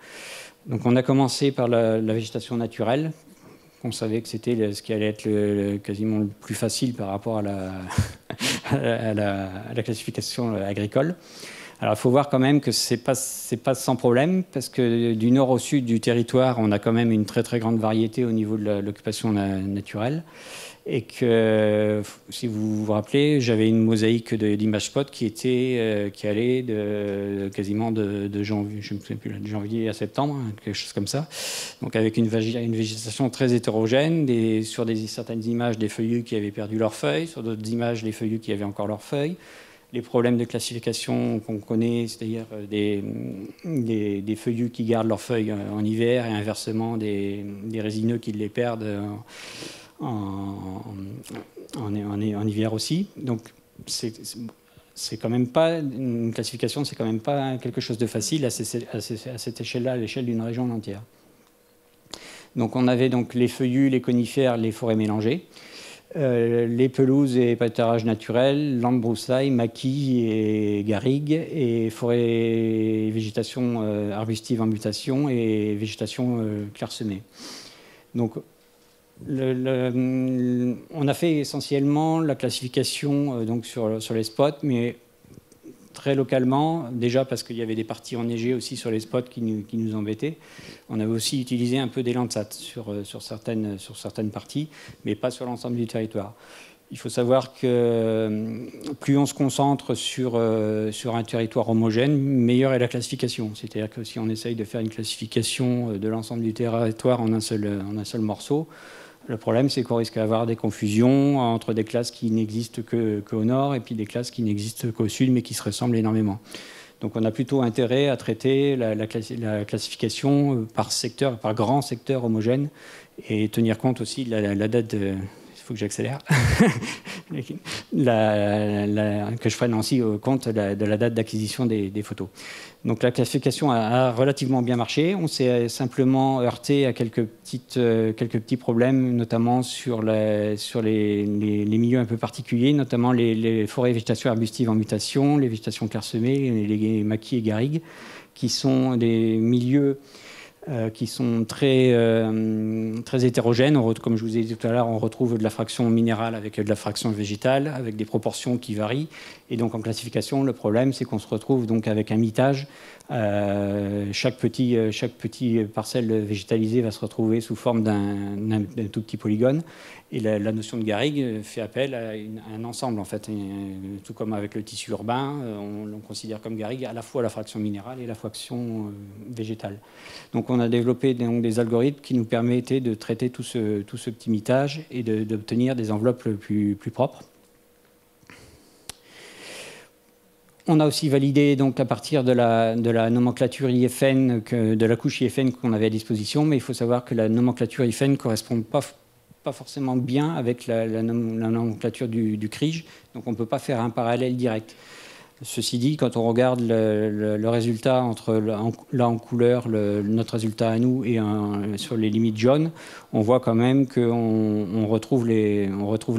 Donc on a commencé par la végétation naturelle. On savait que c'était ce qui allait être quasiment le plus facile par rapport à la classification agricole. Alors, il faut voir quand même que ce n'est pas sans problème, parce que du nord au sud du territoire, on a quand même une très très grande variété au niveau de l'occupation naturelle. Et que, si vous vous rappelez, j'avais une mosaïque d'images spot qui allait quasiment de janvier, je me souviens plus, de janvier à septembre, quelque chose comme ça. Donc avec une végétation très hétérogène, sur certaines images des feuillus qui avaient perdu leurs feuilles, sur d'autres images des feuillus qui avaient encore leurs feuilles. Les problèmes de classification qu'on connaît, c'est-à-dire des feuillus qui gardent leurs feuilles en hiver et inversement des résineux qui les perdent en hiver aussi. Donc c'est quand même pas une classification, c'est quand même pas quelque chose de facile à cette échelle-là, à l'échelle d'une région entière. Donc on avait donc les feuillus, les conifères, les forêts mélangées. Les pelouses et pâturages naturels, landes broussailles, maquis et garrigues, et forêts et végétation arbustive en mutation et végétation clairsemée. Donc, on a fait essentiellement la classification donc sur les spots, mais très localement, déjà parce qu'il y avait des parties enneigées aussi sur les spots qui nous embêtaient. On avait aussi utilisé un peu des Landsat sur certaines parties, mais pas sur l'ensemble du territoire. Il faut savoir que plus on se concentre sur un territoire homogène, meilleure est la classification. C'est-à-dire que si on essaye de faire une classification de l'ensemble du territoire en un seul morceau, le problème, c'est qu'on risque d'avoir des confusions entre des classes qui n'existent qu'au nord et puis des classes qui n'existent qu'au sud, mais qui se ressemblent énormément. Donc on a plutôt intérêt à traiter la classification par secteur, par grand secteur homogène, et tenir compte aussi de la date de... Il faut que j'accélère. Que je prenne aussi compte de la date d'acquisition des photos. Donc la classification a relativement bien marché. On s'est simplement heurté à quelques petits problèmes, notamment sur les milieux un peu particuliers, notamment les forêts et végétation arbustive en mutation, les végétations clairsemées, les maquis et garrigues, qui sont des milieux qui sont très hétérogènes. Comme je vous ai dit tout à l'heure, on retrouve de la fraction minérale avec de la fraction végétale, avec des proportions qui varient. Et donc en classification, le problème, c'est qu'on se retrouve donc avec un mitage. Chaque petit parcelle végétalisée va se retrouver sous forme d'un tout petit polygone. Et la notion de garrigue fait appel à un ensemble, en fait. Tout comme avec le tissu urbain, on considère comme garrigue à la fois la fraction minérale et la fraction végétale. Donc on a développé des algorithmes qui nous permettaient de traiter tout ce petit mitage et d'obtenir des enveloppes plus propres. On a aussi validé donc à partir de la nomenclature IFN, de la couche IFN qu'on avait à disposition, mais il faut savoir que la nomenclature IFN ne correspond pas forcément bien avec la nomenclature du CRIJ, donc on ne peut pas faire un parallèle direct. Ceci dit, quand on regarde le résultat entre là en couleur, notre résultat à nous et sur les limites jaunes, on voit quand même qu'on retrouve les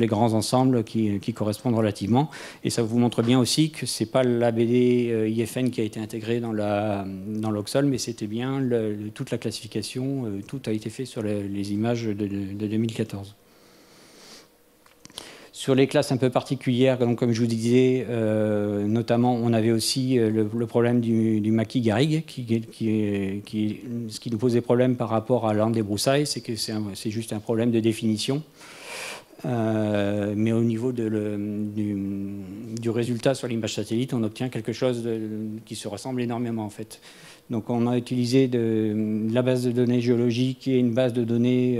grands ensembles qui correspondent relativement. Et ça vous montre bien aussi que ce n'est pas l'ABD IFN qui a été intégré dans l'Oxol, mais c'était bien toute la classification, tout a été fait sur les images de 2014. Sur les classes un peu particulières, donc comme je vous disais, notamment, on avait aussi le problème du maquis garrigue, ce qui nous posait problème par rapport à l'an des broussailles, c'est que c'est juste un problème de définition. mais au niveau du résultat sur l'image satellite, on obtient quelque chose qui se ressemble énormément en fait. Donc on a utilisé la base de données géologique et une base de données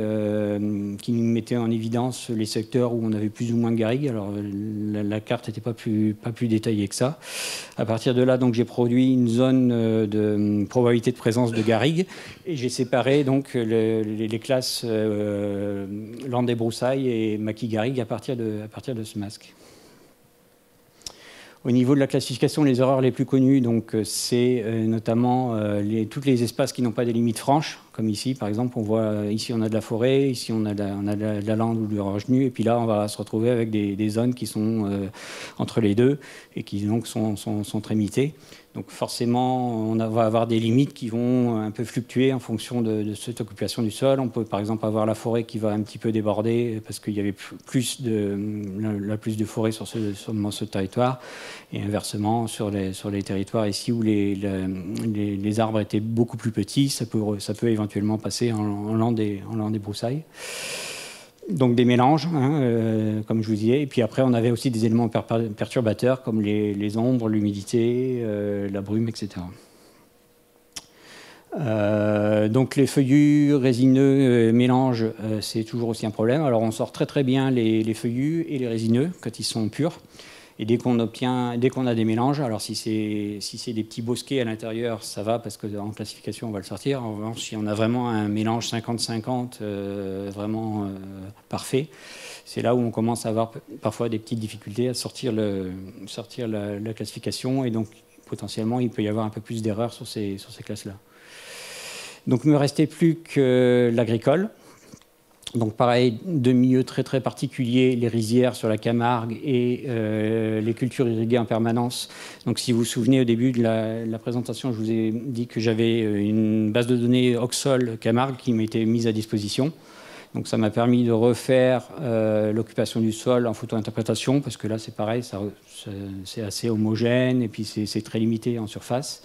qui nous mettait en évidence les secteurs où on avait plus ou moins de garrigues. Alors la carte n'était pas plus détaillée que ça. À partir de là, donc j'ai produit une zone de probabilité de présence de garrigues et j'ai séparé donc les classes Landais broussailles et maquis garrigues à partir de ce masque. Au niveau de la classification, les erreurs les plus connues, c'est notamment tous les espaces qui n'ont pas des limites franches, comme ici, par exemple, on voit ici on a de la forêt, ici on a de la lande ou du revenu, et puis là on va se retrouver avec des zones qui sont entre les deux et qui donc sont très limitées. Donc forcément, on va avoir des limites qui vont un peu fluctuer en fonction de cette occupation du sol. On peut par exemple avoir la forêt qui va un petit peu déborder parce qu'il y avait plus de forêt sur ce territoire, et inversement sur les territoires ici où les arbres étaient beaucoup plus petits, ça peut éventuellement passer en landes des broussailles. Donc des mélanges, comme je vous disais. Et puis après, on avait aussi des éléments perturbateurs comme les ombres, l'humidité, la brume, etc. Donc les feuillus résineux mélanges, c'est toujours aussi un problème. Alors on sort très bien les feuillus et les résineux quand ils sont purs. Et dès qu'on a des mélanges, alors si c'est des petits bosquets à l'intérieur, ça va parce qu'en classification, on va le sortir. En revanche, si on a vraiment un mélange 50-50 vraiment parfait, c'est là où on commence à avoir parfois des petites difficultés à sortir la classification. Et donc, potentiellement, il peut y avoir un peu plus d'erreurs sur ces classes-là. Donc, il ne me restait plus que l'agricole. Donc pareil, deux milieux très particuliers, les rizières sur la Camargue et les cultures irriguées en permanence. Donc si vous vous souvenez, au début de la présentation, je vous ai dit que j'avais une base de données Oxol Camargue qui m'était mise à disposition. Donc ça m'a permis de refaire l'occupation du sol en photo-interprétation, parce que là c'est pareil, c'est assez homogène et puis c'est très limité en surface.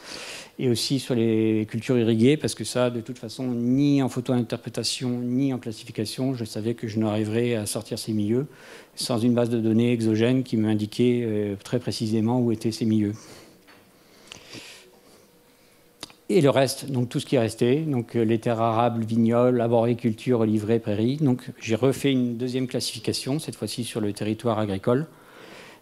Et aussi sur les cultures irriguées, parce que ça, de toute façon, ni en photo-interprétation, ni en classification, je savais que je n'arriverais à sortir ces milieux sans une base de données exogène qui m'indiquait très précisément où étaient ces milieux. Et le reste, donc tout ce qui est resté, donc les terres arables, vignobles, arboriculture, oliveraies, prairies. Donc j'ai refait une deuxième classification, cette fois-ci sur le territoire agricole.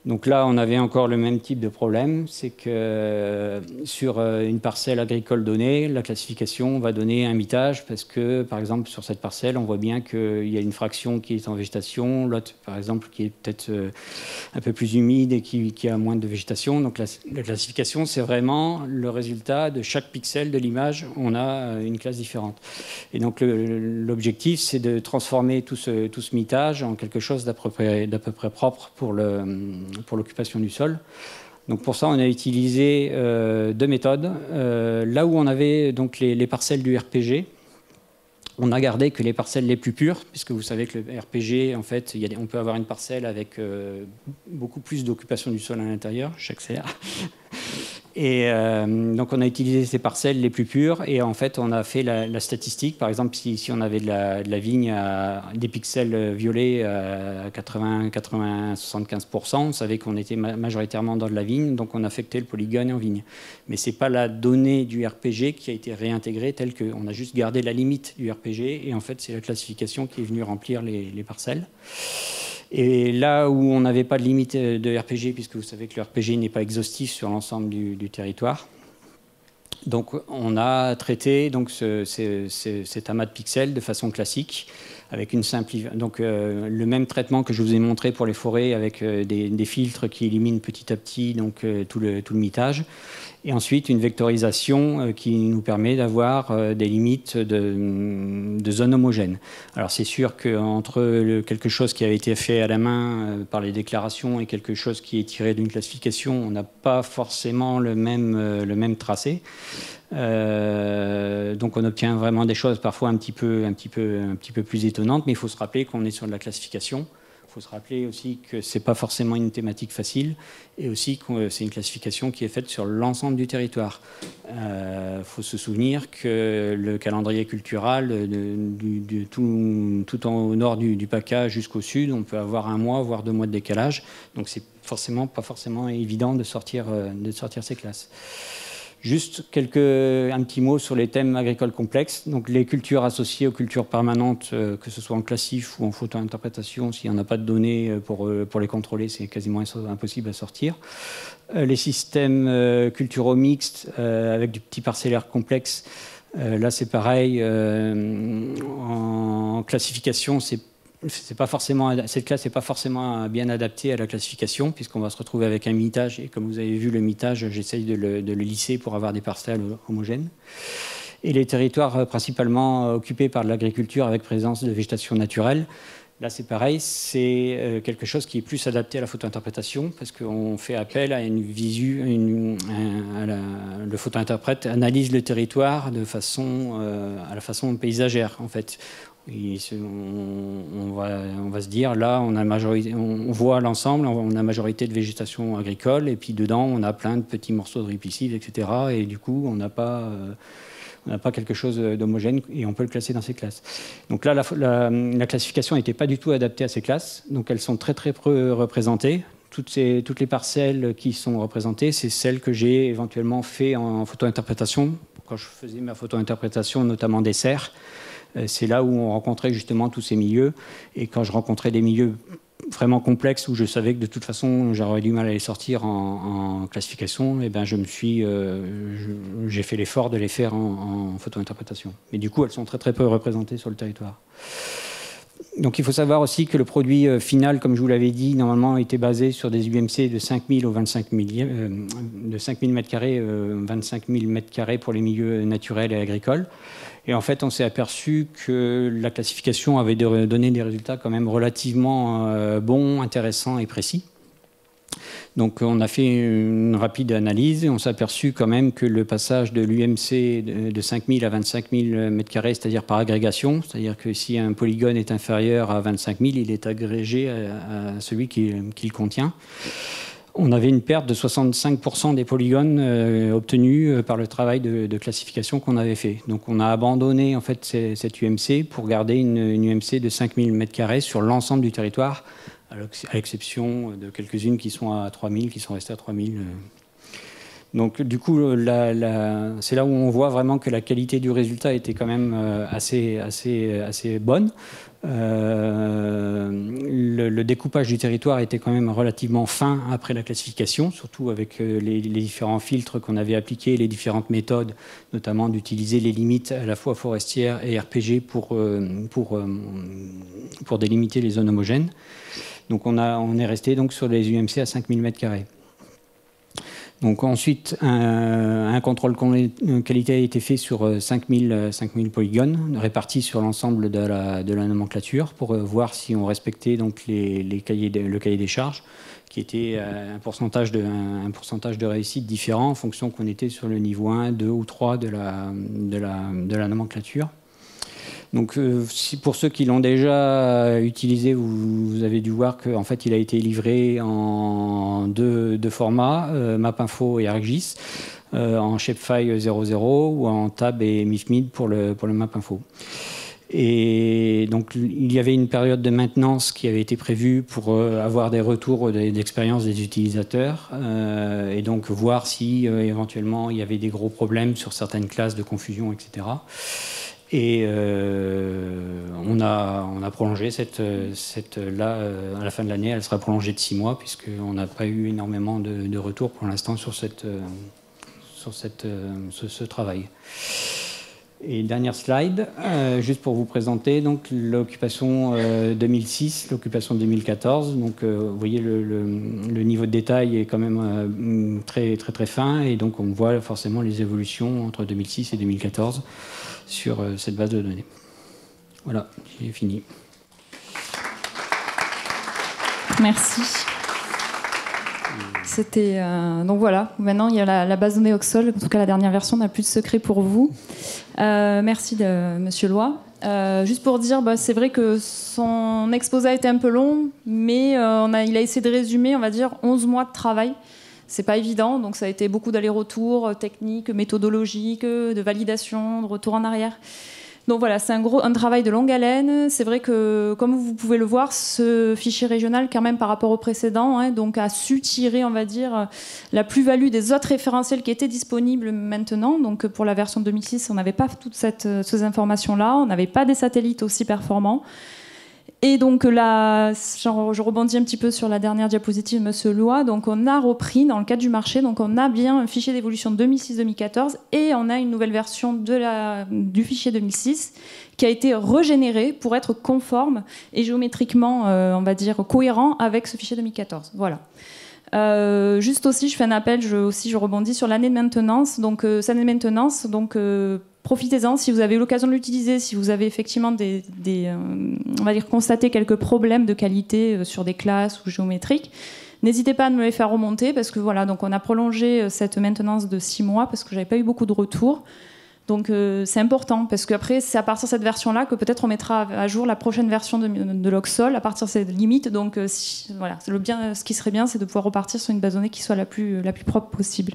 Donc là, on avait encore le même type de problème, c'est que sur une parcelle agricole donnée, la classification va donner un mitage parce que, par exemple, sur cette parcelle, on voit bien qu'il y a une fraction qui est en végétation, l'autre, par exemple, qui est peut-être un peu plus humide et qui a moins de végétation. Donc la classification, c'est vraiment le résultat de chaque pixel de l'image. On a une classe différente. Et donc l'objectif, c'est de transformer tout ce mitage en quelque chose d'à peu près propre pour l'occupation du sol. Donc pour ça, on a utilisé deux méthodes. Là où on avait donc les parcelles du RPG, on a gardé que les parcelles les plus pures, puisque vous savez que le RPG, en fait, on peut avoir une parcelle avec beaucoup plus d'occupation du sol à l'intérieur, j'accélère. Et donc on a utilisé ces parcelles les plus pures et en fait on a fait la statistique. Par exemple, si on avait de la vigne à des pixels violets à 80-75%, on savait qu'on était majoritairement dans de la vigne, donc on affectait le polygone en vigne. Mais ce n'est pas la donnée du RPG qui a été réintégrée telle qu'on a juste gardé la limite du RPG et en fait c'est la classification qui est venue remplir les parcelles. Et là où on n'avait pas de limite de RPG, puisque vous savez que le RPG n'est pas exhaustif sur l'ensemble du territoire, donc on a traité donc, cet amas de pixels de façon classique, avec une simple... Donc le même traitement que je vous ai montré pour les forêts, avec des filtres qui éliminent petit à petit donc, tout le mitage. Et ensuite, une vectorisation qui nous permet d'avoir des limites de zones homogènes. Alors, c'est sûr qu'entre quelque chose qui a été fait à la main par les déclarations et quelque chose qui est tiré d'une classification, on n'a pas forcément le même tracé. Donc, on obtient vraiment des choses parfois un petit peu plus étonnantes, mais il faut se rappeler qu'on est sur de la classification. Il faut se rappeler aussi que ce n'est pas forcément une thématique facile et aussi que c'est une classification qui est faite sur l'ensemble du territoire. Faut se souvenir que le calendrier cultural, tout au nord du PACA jusqu'au sud, on peut avoir 1 mois, voire 2 mois de décalage. Donc c'est pas forcément évident de sortir ces classes. Juste un petit mot sur les thèmes agricoles complexes. Donc les cultures associées aux cultures permanentes, que ce soit en classif ou en photo-interprétation, s'il n'y en a pas de données pour les contrôler, c'est quasiment impossible à sortir. Les systèmes culturaux mixtes avec du petit parcellaire complexe, là c'est pareil. En classification, cette classe n'est pas forcément bien adaptée à la classification, puisqu'on va se retrouver avec un mitage. Et comme vous avez vu, le mitage, j'essaye de le lisser pour avoir des parcelles homogènes. Et les territoires principalement occupés par de l'agriculture avec présence de végétation naturelle, là c'est pareil, c'est quelque chose qui est plus adapté à la photo-interprétation, parce qu'on fait appel à une le photo-interprète analyse le territoire à la façon paysagère, en fait. On va se dire, là, on voit l'ensemble, on a majorité de végétation agricole, et puis dedans, on a plein de petits morceaux de ripiscives, etc. Et du coup, on n'a pas quelque chose d'homogène, et on peut le classer dans ces classes. Donc là, la classification n'était pas du tout adaptée à ces classes, donc elles sont très très peu représentées. Toutes les parcelles qui sont représentées, c'est celles que j'ai éventuellement fait en photo-interprétation, quand je faisais ma photo-interprétation, notamment des serres. C'est là où on rencontrait justement tous ces milieux. Et quand je rencontrais des milieux vraiment complexes où je savais que de toute façon j'aurais du mal à les sortir en classification, et ben j'ai fait l'effort de les faire en photo-interprétation. Mais du coup, elles sont très très peu représentées sur le territoire. Donc il faut savoir aussi que le produit final, comme je vous l'avais dit, normalement était basé sur des UMC de 5000 au 25 000, de 5000 m², 25 000 m² pour les milieux naturels et agricoles. Et en fait, on s'est aperçu que la classification avait donné des résultats quand même relativement bons, intéressants et précis. Donc on a fait une rapide analyse et on s'est aperçu quand même que le passage de l'UMC de 5000 à 25 000 m², c'est-à-dire par agrégation, c'est-à-dire que si un polygone est inférieur à 25 000, il est agrégé à celui qu'il contient. On avait une perte de 65% des polygones obtenus par le travail de classification qu'on avait fait. Donc on a abandonné en fait cette UMC pour garder une UMC de 5000 m² sur l'ensemble du territoire, à l'exception de quelques-unes qui sont à 3000, qui sont restées à 3000. Donc du coup, c'est là où on voit vraiment que la qualité du résultat était quand même assez bonne. Le découpage du territoire était quand même relativement fin après la classification, surtout avec les différents filtres qu'on avait appliqués, les différentes méthodes, notamment d'utiliser les limites à la fois forestières et RPG pour délimiter les zones homogènes. Donc on est resté donc sur les UMC à 5000 m². Donc ensuite, un contrôle qualité a été fait sur 5000 polygones, répartis sur l'ensemble de la nomenclature, pour voir si on respectait donc le cahier des charges, qui était un pourcentage de réussite différent en fonction qu'on était sur le niveau 1, 2 ou 3 de la nomenclature. Donc, pour ceux qui l'ont déjà utilisé, vous avez dû voir qu'en fait, il a été livré en deux formats, MapInfo et ArcGIS, en Shapefile 00 ou en Tab et MIFMID pour le MapInfo. Et donc, il y avait une période de maintenance qui avait été prévue pour avoir des retours d'expérience des utilisateurs et donc voir si éventuellement il y avait des gros problèmes sur certaines classes de confusion, etc. Et on a prolongé là, à la fin de l'année, elle sera prolongée de 6 mois, puisqu'on n'a pas eu énormément de retours pour l'instant sur ce travail. Et dernière slide, juste pour vous présenter donc l'occupation 2006, l'occupation 2014. Donc vous voyez le niveau de détail est quand même très très très fin, et donc on voit forcément les évolutions entre 2006 et 2014 sur cette base de données. Voilà, j'ai fini. Merci. C'était donc voilà. Maintenant, il y a la base de données Oxol. En tout cas, la dernière version n'a plus de secret pour vous. Merci de Monsieur Loy. Juste pour dire, c'est vrai que son exposé a été un peu long, mais il a essayé de résumer, on va dire, 11 mois de travail. C'est pas évident, donc ça a été beaucoup d'allers-retours techniques, méthodologiques, de validation, de retour en arrière. Donc voilà, c'est un travail de longue haleine. C'est vrai que, comme vous pouvez le voir, ce fichier régional, quand même par rapport au précédent, donc a su tirer, on va dire, la plus-value des autres référentiels qui étaient disponibles maintenant. Donc pour la version 2006, on n'avait pas toutes ces informations-là, on n'avait pas des satellites aussi performants. Et donc là, je rebondis un petit peu sur la dernière diapositive de M. Loy. Donc on a repris dans le cadre du marché, donc on a bien un fichier d'évolution 2006-2014 et on a une nouvelle version du fichier 2006 qui a été régénéré pour être conforme et géométriquement, on va dire, cohérent avec ce fichier 2014. Voilà. Juste aussi, je fais un appel, je rebondis sur l'année de maintenance. Donc cette année de maintenance, profitez-en si vous avez eu l'occasion de l'utiliser, si vous avez effectivement on va dire, constaté quelques problèmes de qualité sur des classes ou géométriques. N'hésitez pas à me les faire remonter parce que voilà, donc on a prolongé cette maintenance de 6 mois parce que j'avais pas eu beaucoup de retours. Donc c'est important parce qu'après c'est à partir de cette version-là que peut-être on mettra à jour la prochaine version de Logsol à partir de cette limite. Donc voilà, ce qui serait bien, c'est de pouvoir repartir sur une base de données qui soit la plus propre possible.